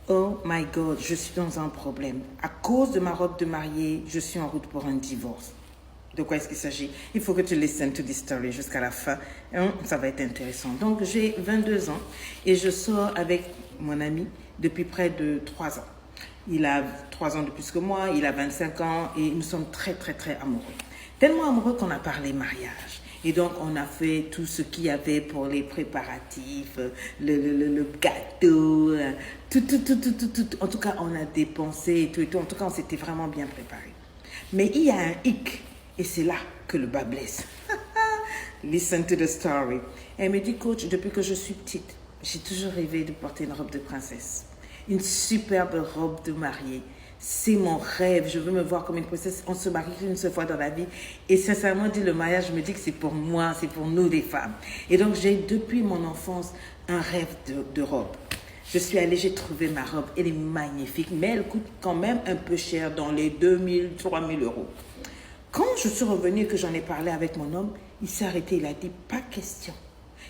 Oh my God, je suis dans un problème. À cause de ma robe de mariée, je suis en route pour un divorce. De quoi est-ce qu'il s'agit? Il faut que tu listen to this story jusqu'à la fin. Ça va être intéressant. Donc, j'ai 22 ans et je sors avec mon ami depuis près de 3 ans. Il a 3 ans de plus que moi, il a 25 ans et nous sommes très, très, très amoureux. Tellement amoureux qu'on a parlé mariage. Et donc, on a fait tout ce qu'il y avait pour les préparatifs, le gâteau, tout. En tout cas, on a dépensé et tout. En tout cas, on s'était vraiment bien préparé. Mais il y a un hic. Et c'est là que le bas blesse. Listen to the story. Elle me dit, coach, depuis que je suis petite, j'ai toujours rêvé de porter une robe de princesse. Une superbe robe de mariée. C'est mon rêve. Je veux me voir comme une princesse. On se marie une seule fois dans la vie. Et sincèrement, dit le mariage, je me dis que c'est pour moi, c'est pour nous les femmes. Et donc, j'ai depuis mon enfance un rêve de robe. Je suis allée, j'ai trouvé ma robe. Elle est magnifique, mais elle coûte quand même un peu cher, dans les 2000, 3000 euros. Quand je suis revenue et que j'en ai parlé avec mon homme, il s'est arrêté, il a dit, pas question.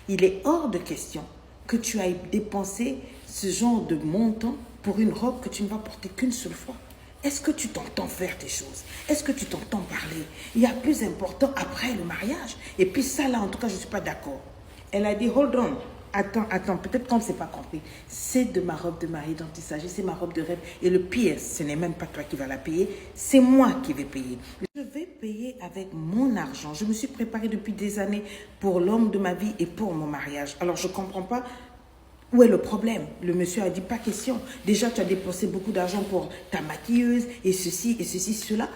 Il est hors de question que tu ailles dépenser ce genre de montant pour une robe que tu ne vas porter qu'une seule fois. Est-ce que tu t'entends faire tes choses? Est-ce que tu t'entends parler? Il y a plus important après le mariage. Et puis ça là, en tout cas, je ne suis pas d'accord. Elle a dit, hold on. Attends, peut-être qu'on ne s'est pas compris. C'est de ma robe de mariée dont il s'agit, c'est ma robe de rêve. Et le pire, ce n'est même pas toi qui vas la payer, c'est moi qui vais payer. Je vais payer avec mon argent. Je me suis préparée depuis des années pour l'homme de ma vie et pour mon mariage. Alors, je ne comprends pas où est le problème. Le monsieur a dit, pas question. Déjà, tu as dépensé beaucoup d'argent pour ta maquilleuse et ceci, cela.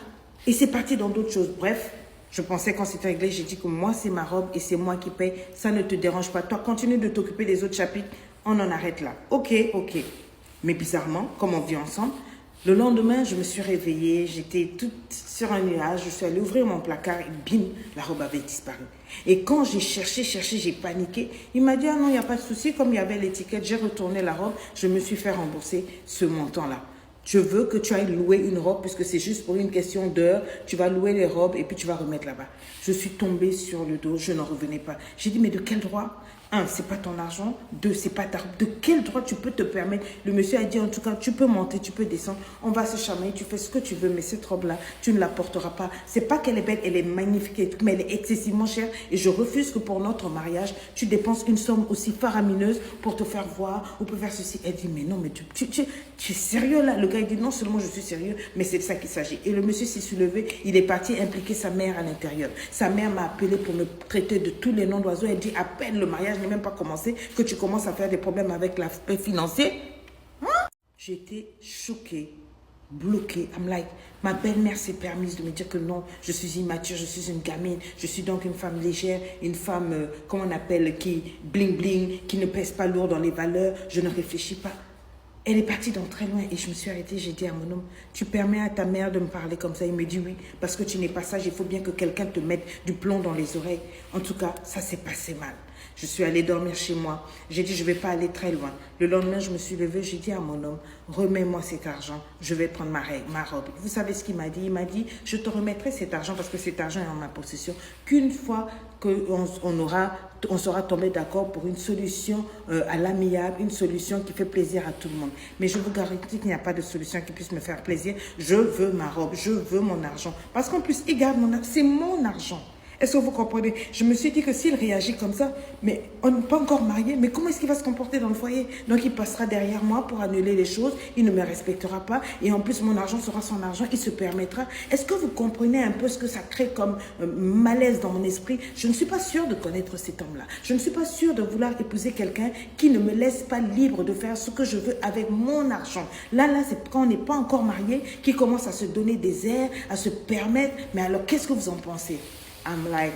Et c'est parti dans d'autres choses. Bref. Je pensais qu'on s'était réglé, j'ai dit que moi, c'est ma robe et c'est moi qui paye. Ça ne te dérange pas. Toi, continue de t'occuper des autres chapitres. On en arrête là. Ok. Mais bizarrement, comme on vit ensemble, le lendemain, je me suis réveillée. J'étais toute sur un nuage. Je suis allée ouvrir mon placard et bim, la robe avait disparu. Et quand j'ai cherché, j'ai paniqué. Il m'a dit, ah non, il n'y a pas de souci. Comme il y avait l'étiquette, j'ai retourné la robe. Je me suis fait rembourser ce montant-là. Je veux que tu ailles louer une robe puisque c'est juste pour une question d'heure. Tu vas louer les robes et puis tu vas remettre là-bas. Je suis tombée sur le dos, je n'en revenais pas. J'ai dit, mais de quel droit? Un, c'est pas ton argent. Deux, c'est pas ta robe. De quel droit tu peux te permettre? Le monsieur a dit, en tout cas, tu peux monter, tu peux descendre. On va se chamailler, tu fais ce que tu veux, mais cette robe-là, tu ne la porteras pas. C'est pas qu'elle est belle, elle est magnifique et tout, mais elle est excessivement chère. Et je refuse que pour notre mariage, tu dépenses une somme aussi faramineuse pour te faire voir ou pour faire ceci. Elle dit, mais non, mais tu es sérieux là? Le gars, il dit, non seulement je suis sérieux, mais c'est de ça qu'il s'agit. Et le monsieur s'est soulevé, il est parti impliquer sa mère à l'intérieur. Sa mère m'a appelé pour me traiter de tous les noms d'oiseaux. Elle dit, à peine le mariage n'est même pas commencé, que tu commences à faire des problèmes avec l'aspect financier. J'étais choquée, bloquée. I'm like, ma belle-mère s'est permise de me dire que non, je suis immature, je suis une gamine, je suis donc une femme légère, une femme, comment on appelle, qui bling bling, qui ne pèse pas lourd dans les valeurs, je ne réfléchis pas. Elle est partie dans très loin et je me suis arrêtée, j'ai dit à mon homme, tu permets à ta mère de me parler comme ça? Il me dit oui, parce que tu n'es pas sage, il faut bien que quelqu'un te mette du plomb dans les oreilles. En tout cas, ça s'est passé mal. Je suis allée dormir chez moi. J'ai dit, je ne vais pas aller très loin. Le lendemain, je me suis levée, j'ai dit à mon homme, remets-moi cet argent, je vais prendre ma robe. Vous savez ce qu'il m'a dit? Il m'a dit, je te remettrai cet argent parce que cet argent est en ma possession qu'une fois qu'on sera tombé d'accord pour une solution à l'amiable, une solution qui fait plaisir à tout le monde. Mais je vous garantis qu'il n'y a pas de solution qui puisse me faire plaisir. Je veux ma robe, je veux mon argent. Parce qu'en plus, il garde mon argent, c'est mon argent. Est-ce que vous comprenez? Je me suis dit que s'il réagit comme ça, mais on n'est pas encore marié, mais comment est-ce qu'il va se comporter dans le foyer? Donc il passera derrière moi pour annuler les choses, il ne me respectera pas, et en plus mon argent sera son argent, il se permettra. Est-ce que vous comprenez un peu ce que ça crée comme malaise dans mon esprit? Je ne suis pas sûre de connaître cet homme-là. Je ne suis pas sûre de vouloir épouser quelqu'un qui ne me laisse pas libre de faire ce que je veux avec mon argent. Là, c'est quand on n'est pas encore marié, qui commence à se donner des airs, à se permettre. Mais alors, qu'est-ce que vous en pensez? I'm like,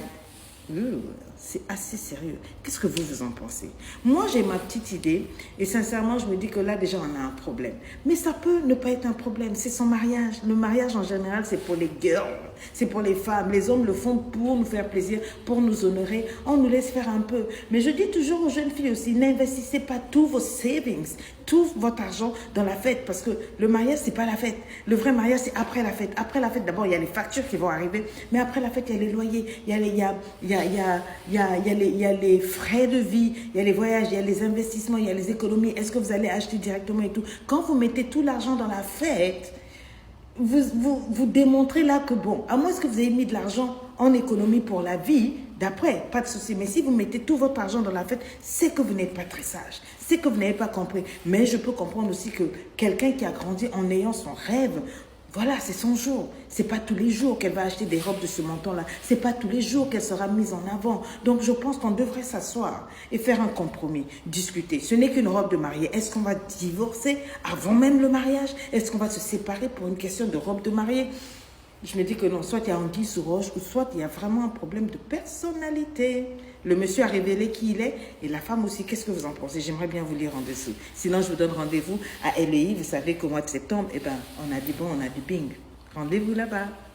c'est assez sérieux. Qu'est-ce que vous en pensez? Moi, j'ai ma petite idée et sincèrement, je me dis que là, déjà, on a un problème. Mais ça peut ne pas être un problème. C'est son mariage. Le mariage, en général, c'est pour les girls. C'est pour les femmes. Les hommes le font pour nous faire plaisir, pour nous honorer. On nous laisse faire un peu. Mais je dis toujours aux jeunes filles aussi, n'investissez pas tous vos savings, tout votre argent dans la fête. Parce que le mariage, c'est pas la fête. Le vrai mariage, c'est après la fête. Après la fête, d'abord, il y a les factures qui vont arriver. Mais après la fête, il y a les loyers. Il y a il y a les frais de vie, il y a les voyages, il y a les investissements, il y a les économies. Est-ce que vous allez acheter directement et tout? Quand vous mettez tout l'argent dans la fête, vous démontrez là que bon, à moins que vous ayez mis de l'argent en économie pour la vie, d'après, pas de souci. Mais si vous mettez tout votre argent dans la fête, c'est que vous n'êtes pas très sage. C'est que vous n'avez pas compris. Mais je peux comprendre aussi que quelqu'un qui a grandi en ayant son rêve, voilà, c'est son jour. C'est pas tous les jours qu'elle va acheter des robes de ce montant-là. C'est pas tous les jours qu'elle sera mise en avant. Donc, je pense qu'on devrait s'asseoir et faire un compromis, discuter. Ce n'est qu'une robe de mariée. Est-ce qu'on va divorcer avant même le mariage? Est-ce qu'on va se séparer pour une question de robe de mariée? Je me dis que non, soit il y a anguille sous roche, ou soit il y a vraiment un problème de personnalité. Le monsieur a révélé qui il est, et la femme aussi. Qu'est-ce que vous en pensez? J'aimerais bien vous lire en dessous. Sinon, je vous donne rendez-vous à LEI. Vous savez qu'au mois de septembre, eh ben, on a dit bon, on a dit bing. Rendez-vous là-bas.